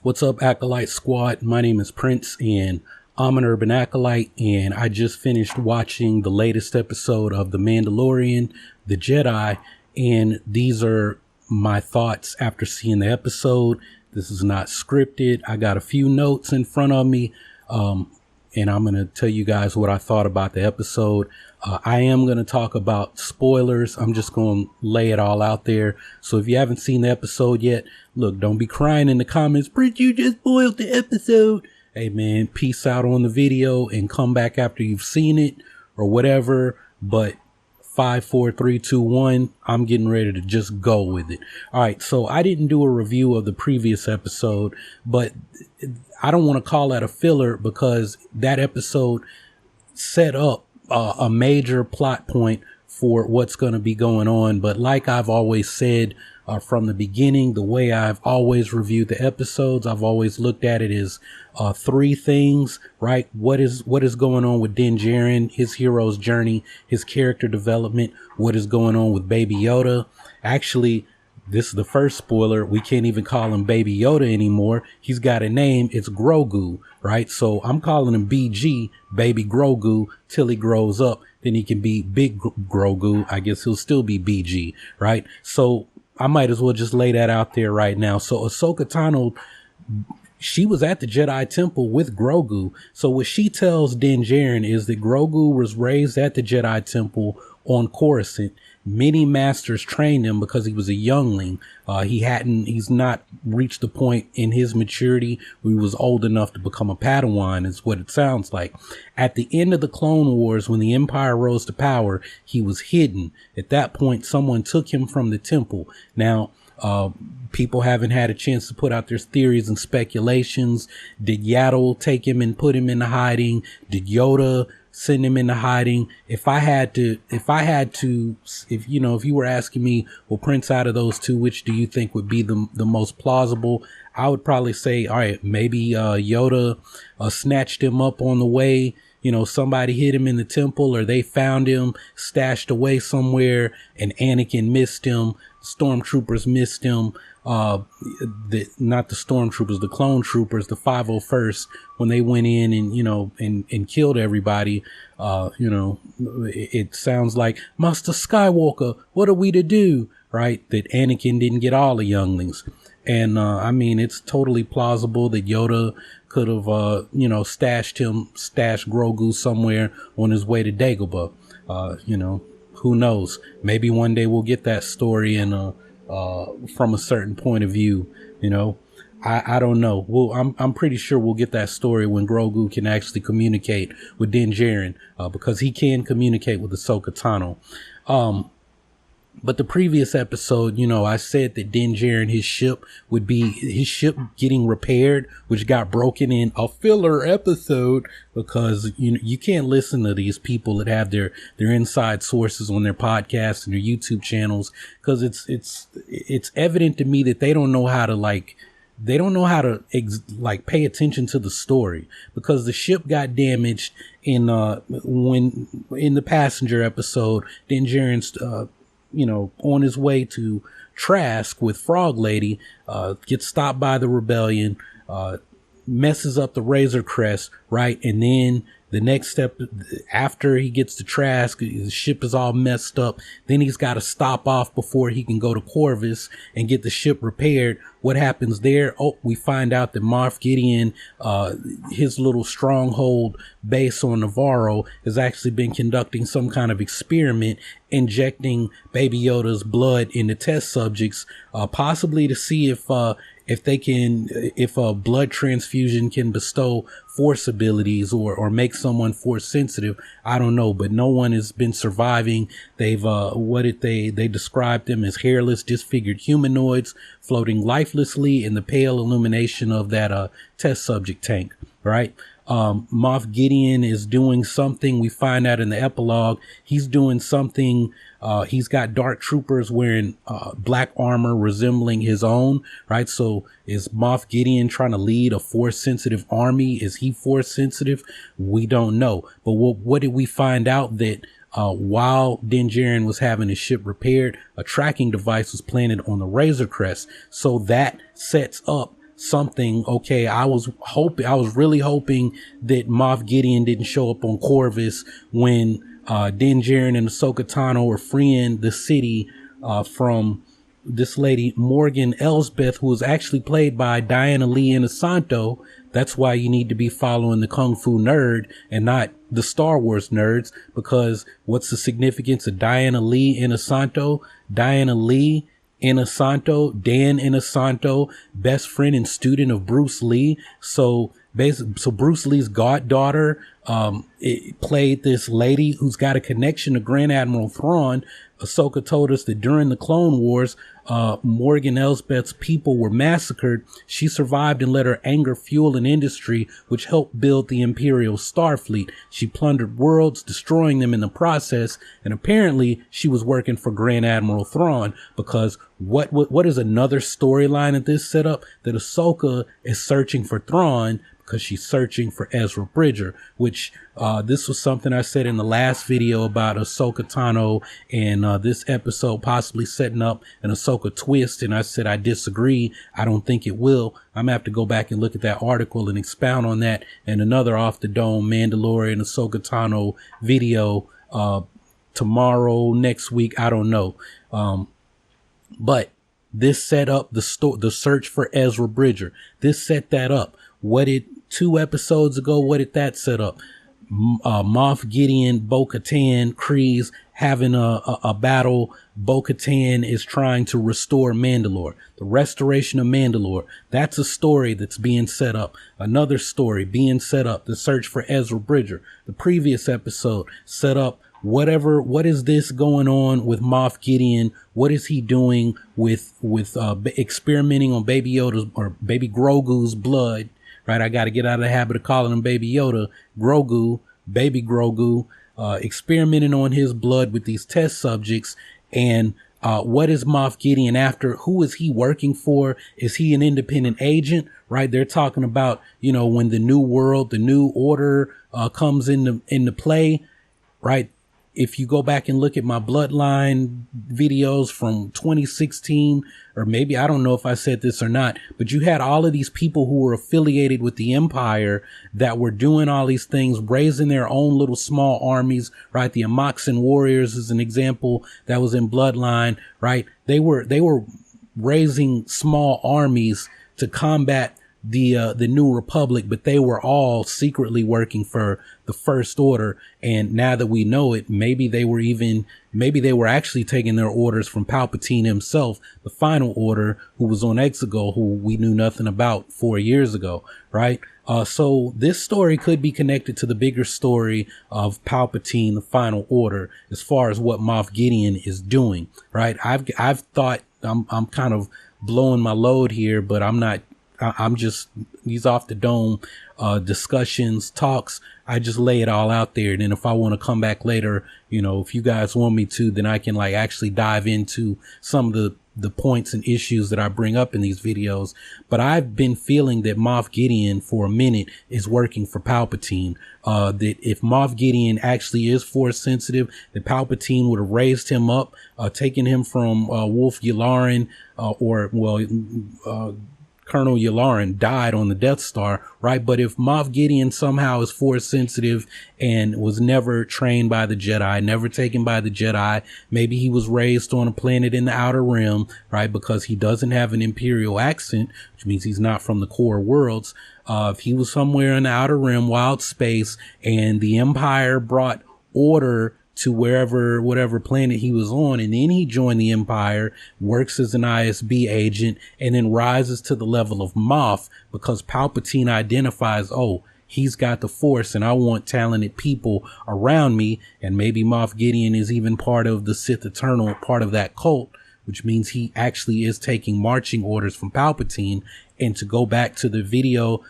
What's up, Acolyte Squad? My name is Prince, and I'm an urban acolyte, and I just finished watching the latest episode of The Mandalorian, The Jedi, and these are my thoughts after seeing the episode. This is not scripted. I got a few notes in front of me, and I'm going to tell you guys what I thought about the episode. I am going to talk about spoilers. I'm just going to lay it all out there. So if you haven't seen the episode yet, look, don't be crying in the comments, Prince, you just spoiled the episode. Hey man, peace out on the video and come back after you've seen it or whatever. But 5, 4, 3, 2, 1, I'm getting ready to just go with it. All right, so I didn't do a review of the previous episode, but I don't want to call that a filler because that episode set up a major plot point for what's going to be going on. But like I've always said from the beginning, the way I've always reviewed the episodes, I've always looked at it as three things, right? What is going on with Din Djarin, his hero's journey, his character development, what is going on with Baby Yoda. Actually, this is the first spoiler. We can't even call him Baby Yoda anymore. He's got a name. It's Grogu, right? So I'm calling him BG, Baby Grogu, till he grows up. Then he can be Big Grogu. I guess he'll still be BG, right? So I might as well just lay that out there right now. So Ahsoka Tano, she was at the Jedi Temple with Grogu. So what she tells Din Djarin is that Grogu was raised at the Jedi Temple on Coruscant. Many masters trained him because he was a youngling. He's not reached the point in his maturity where he was old enough to become a Padawan, is what it sounds like. At the end of the Clone Wars, when the Empire rose to power, he was hidden. At that point, someone took him from the temple. Now, people haven't had a chance to put out their theories and speculations. Did Yaddle take him and put him into hiding? Did Yoda send him into hiding? If you were asking me, well, Prince, out of those two, which do you think would be the most plausible? I would probably say, all right, maybe Yoda snatched him up on the way. You know, somebody hit him in the temple, or they found him stashed away somewhere, and Anakin missed him. Stormtroopers missed him. Not the stormtroopers, the clone troopers, the 501st, when they went in and killed everybody. It sounds like, Master Skywalker, what are we to do? Right? That Anakin didn't get all the younglings. And, it's totally plausible that Yoda could have, stashed Grogu somewhere on his way to Dagobah. Who knows? Maybe one day we'll get that story from a certain point of view. I don't know. Well, I'm pretty sure we'll get that story when Grogu can actually communicate with Din Djarin, because he can communicate with Ahsoka Tano. But the previous episode, I said that Din Djarin, his ship getting repaired, which got broken in a filler episode, because you can't listen to these people that have their inside sources on their podcasts and their YouTube channels, because it's evident to me that they don't know how to pay attention to the story, because the ship got damaged in the passenger episode. Din Djarin's on his way to Trask with Frog Lady, gets stopped by the rebellion, messes up the Razor Crest, right? And then the next step, after he gets to Trask, his ship is all messed up. Then he's got to stop off before he can go to Corvus and get the ship repaired. What happens there? Oh, we find out that Moff Gideon, his little stronghold base on Navarro, has actually been conducting some kind of experiment, injecting Baby Yoda's blood into test subjects, possibly to see if a blood transfusion can bestow force abilities or make someone force sensitive. I don't know, but no one has been surviving. They've they described them as hairless, disfigured humanoids floating lifelessly in the pale illumination of that test subject tank, right? Moff Gideon is doing something. We find out in the epilogue, he's doing something. He's got dark troopers wearing black armor resembling his own, right? So is Moff Gideon trying to lead a force sensitive army? Is he force sensitive? We don't know. But what did we find out? That while Din Djarin was having his ship repaired, a tracking device was planted on the Razor Crest. So that sets up something. Okay, I was really hoping that Moff Gideon didn't show up on Corvus when Din Djarin and Ahsoka Tano were freeing the city from this lady Morgan Elsbeth, who was actually played by Diana Lee Inosanto. That's why you need to be following the Kung Fu Nerd and not the Star Wars nerds, because what's the significance of Diana Lee Inosanto? Diana Lee Inosanto, Dan Inosanto, best friend and student of Bruce Lee. So Bruce Lee's goddaughter played this lady who's got a connection to Grand Admiral Thrawn. Ahsoka told us that during the Clone Wars, Morgan Elsbeth's people were massacred. She survived and let her anger fuel an industry which helped build the Imperial Starfleet. She plundered worlds, destroying them in the process. And apparently she was working for Grand Admiral Thrawn, because what is another storyline at this setup? That Ahsoka is searching for Thrawn because she's searching for Ezra Bridger, which this was something I said in the last video about Ahsoka Tano and this episode possibly setting up an Ahsoka twist. And I said I disagree. I don't think it will. I'm gonna have to go back and look at that article and expound on that and another Off the Dome Mandalorian Ahsoka Tano video tomorrow, next week. I don't know. But this set up the search for Ezra Bridger. This set that up. What did 2 episodes ago, what did that set up? Moff Gideon, Bo-Katan, Kryze having a battle. Bo-Katan is trying to restore Mandalore. The restoration of Mandalore. That's a story that's being set up. Another story being set up. The search for Ezra Bridger. The previous episode set up what is this going on with Moff Gideon? What is he doing with experimenting on Baby Yoda's or Baby Grogu's blood? Right, I got to get out of the habit of calling him Baby Yoda. Grogu, Baby Grogu, experimenting on his blood with these test subjects. And what is Moff Gideon after? Who is he working for? Is he an independent agent? Right, they're talking about, when the new world, the new order comes into play. Right, if you go back and look at my Bloodline videos from 2016, or maybe, I don't know if I said this or not, but you had all of these people who were affiliated with the Empire that were doing all these things, raising their own little small armies, right? The Amoxin Warriors is an example that was in Bloodline, right? They were raising small armies to combat the New Republic, but they were all secretly working for the First Order. And now that we know it, maybe they were actually taking their orders from Palpatine himself, the Final Order, who was on Exegol, who we knew nothing about 4 years ago, right? So this story could be connected to the bigger story of Palpatine, the Final Order, as far as what Moff Gideon is doing, right? I've thought I'm kind of blowing my load here, but I'm not. I'm just, these off the dome discussions, talks. I just lay it all out there. And then if I want to come back later, if you guys want me to, then I can actually dive into some of the points and issues that I bring up in these videos. But I've been feeling that Moff Gideon for a minute is working for Palpatine. That if Moff Gideon actually is Force sensitive, that Palpatine would have raised him up, taken him from Wolf Yularen, Colonel Yularen died on the Death Star, right? But if Moff Gideon somehow is Force sensitive and was never trained by the Jedi, never taken by the Jedi, maybe he was raised on a planet in the Outer Rim, right? Because he doesn't have an Imperial accent, which means he's not from the core worlds. If he was somewhere in the Outer Rim, wild space, and the Empire brought order to whatever planet he was on, and then he joined the Empire, works as an ISB agent, and then rises to the level of Moff because Palpatine identifies, he's got the Force and I want talented people around me. And maybe Moff Gideon is even part of the Sith Eternal, part of that cult, which means he actually is taking marching orders from Palpatine. And to go back to the video,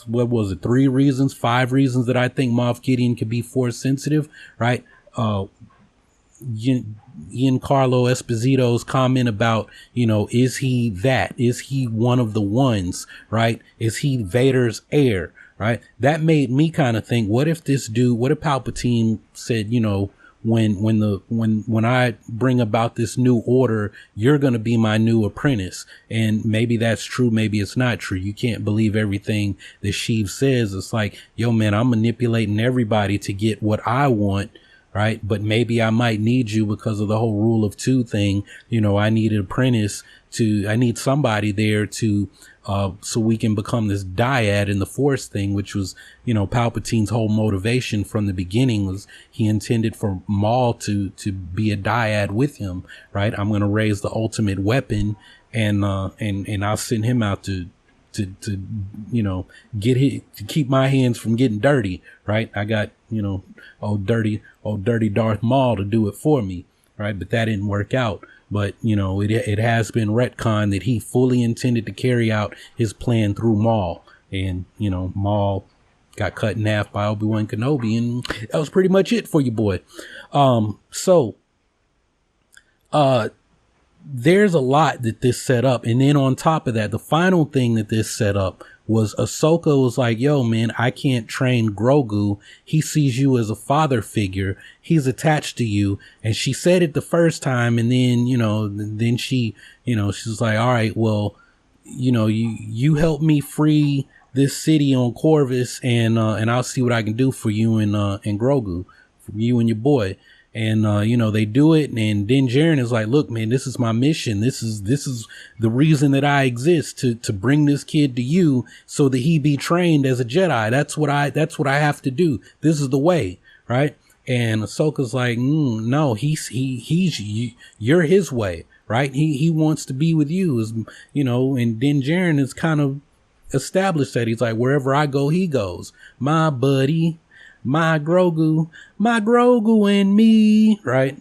what was it, 5 reasons that I think Moff Gideon could be Force sensitive, right? Giancarlo Esposito's comment about, is he one of the ones, right? Is he Vader's heir, right? That made me kind of think, what if Palpatine said, when I bring about this new order, you're going to be my new apprentice. And maybe that's true. Maybe it's not true. You can't believe everything that Sheev says. It's like, yo, man, I'm manipulating everybody to get what I want. Right. But maybe I might need you because of the whole rule of two thing. You know, I need an apprentice I need somebody there to, so we can become this dyad in the Force thing, which was, you know, Palpatine's whole motivation from the beginning was he intended for Maul to be a dyad with him. Right. I'm going to raise the ultimate weapon and I'll send him out to, you know, to keep my hands from getting dirty. Right. I got, you know, old dirty Darth Maul to do it for me. Right. But that didn't work out. But, you know, it has been retconned that he fully intended to carry out his plan through Maul. And, you know, Maul got cut in half by Obi-Wan Kenobi. And that was pretty much it for you, boy. There's a lot that this set up. And then on top of that, the final thing that this set up was Ahsoka was like, yo, man, I can't train Grogu. He sees you as a father figure. He's attached to you. And she said it the first time. And then, you know, then she, you know, she's like, all right, well, you know, you help me free this city on Corvus and I'll see what I can do for you and Grogu, for you and your boy. And, you know, they do it. And Din Djarin is like, look, man, this is my mission. This is the reason that I exist to bring this kid to you so that he be trained as a Jedi. That's what I have to do. This is the way. Right. And Ahsoka's like, no, you're his way. Right. He wants to be with you, as you know, and Din Djarin is kind of established that he's like, wherever I go, he goes. My buddy. My Grogu and me, right?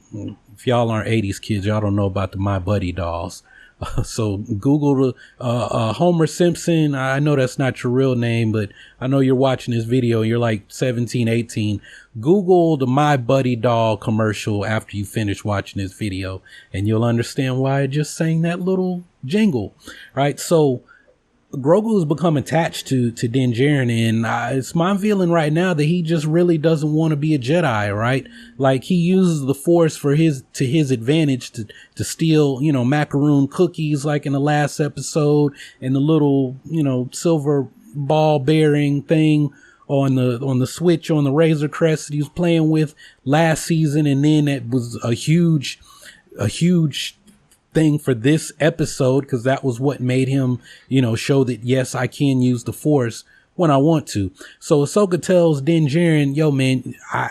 If y'all aren't 80s kids, y'all don't know about the My Buddy dolls. So Google Homer Simpson. I know that's not your real name, but I know you're watching this video. You're like 17, 18. Google the My Buddy doll commercial after you finish watching this video, and you'll understand why I just sang that little jingle, right? So Grogu has become attached to Din Djarin, and it's my feeling right now that he just really doesn't want to be a Jedi, right? Like he uses the Force to his advantage to steal, you know, macaroon cookies like in the last episode, and the little, you know, silver ball bearing thing on the switch on the Razor Crest that he was playing with last season, and then it was a huge thing for this episode because that was what made him, you know, show that yes, I can use the Force when I want to. So Ahsoka tells Din Djarin, yo, man, I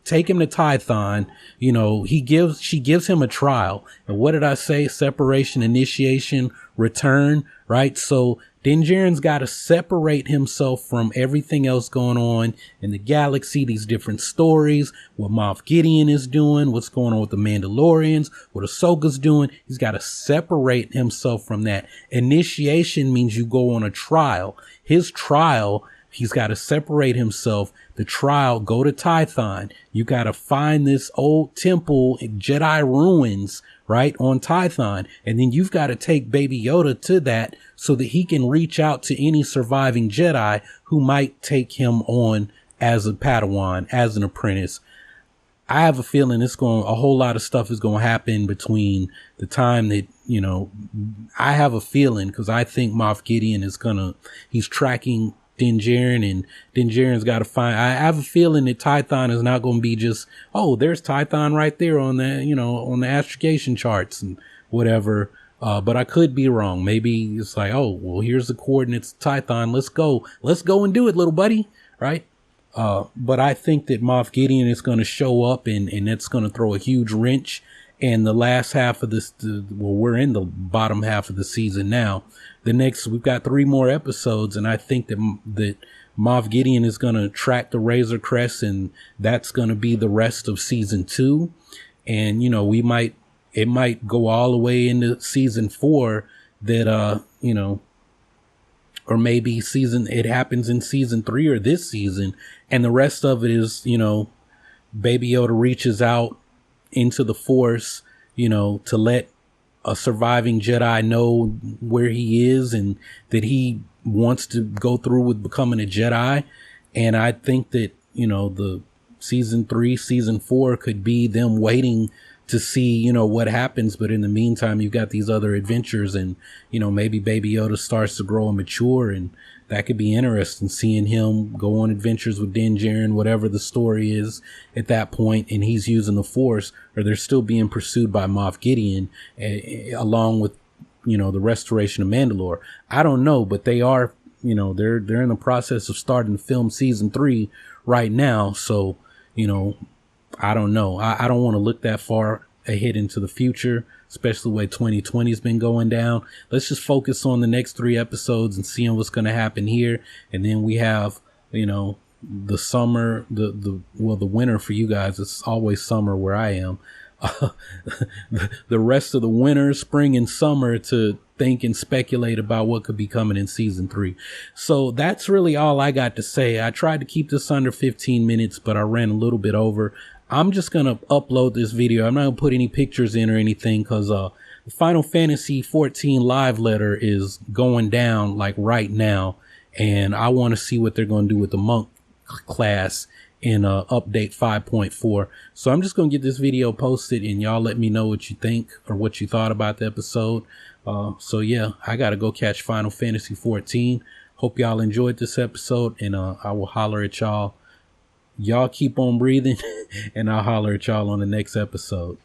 take him to Tython. You know, she gives him a trial. And what did I say? Separation, initiation, return, right? So Din Djarin's got to separate himself from everything else going on in the galaxy, these different stories, what Moff Gideon is doing, what's going on with the Mandalorians, what Ahsoka's doing. He's got to separate himself from that. Initiation means you go on a trial. His trial, he's got to separate himself. The trial, go to Tython. You got to find this old temple, Jedi ruins, right, on Tython. And then you've got to take Baby Yoda to that so that he can reach out to any surviving Jedi who might take him on as a Padawan, as an apprentice. I have a feeling a whole lot of stuff is going to happen between the time that, you know, I have a feeling because I think Moff Gideon he's tracking Din Djarin, and Din Djarin's got to I have a feeling that Tython is not going to be just, oh, there's Tython right there on the, you know, on the astrogation charts and whatever. But I could be wrong. Maybe it's like, oh, well, here's the coordinates of Tython. Let's go and do it, little buddy. Right. But I think that Moff Gideon is going to show up and that's going to throw a huge wrench. And the last half of this, we're in the bottom half of the season now. We've got 3 more episodes, and I think that Moff Gideon is going to track the Razor Crest, and that's going to be the rest of season 2. And, you know, it might go all the way into season 4 that, you know, or maybe it happens in season 3 or this season. And the rest of it is, you know, Baby Yoda reaches out into the Force, you know, to let a surviving Jedi know where he is and that he wants to go through with becoming a Jedi. And I think that, you know, season 3, season 4 could be them waiting to see, you know, what happens. But in the meantime, you've got these other adventures, and, you know, maybe Baby Yoda starts to grow and mature, and that could be interesting, seeing him go on adventures with Din Djarin, whatever the story is at that point, and he's using the Force, or they're still being pursued by Moff Gideon, along with, you know, the restoration of Mandalore. I don't know, but they are, you know, they're in the process of starting to film season 3 right now. So, you know, I don't know. I don't want to look that far ahead into the future, especially the way 2020 has been going down. Let's just focus on the next 3 episodes and seeing what's going to happen here. And then we have, you know, the summer, the winter for you guys. It's always summer where I am. The rest of the winter, spring, and summer to think and speculate about what could be coming in season 3. So that's really all I got to say. I tried to keep this under 15 minutes, but I ran a little bit over. I'm just going to upload this video. I'm not going to put any pictures in or anything, because the Final Fantasy 14 live letter is going down like right now. And I want to see what they're going to do with the monk class in update 5.4. So I'm just going to get this video posted, and y'all let me know what you think or what you thought about the episode. So yeah, I got to go catch Final Fantasy 14. Hope y'all enjoyed this episode, and I will holler at y'all. Y'all keep on breathing, and I'll holler at y'all on the next episode.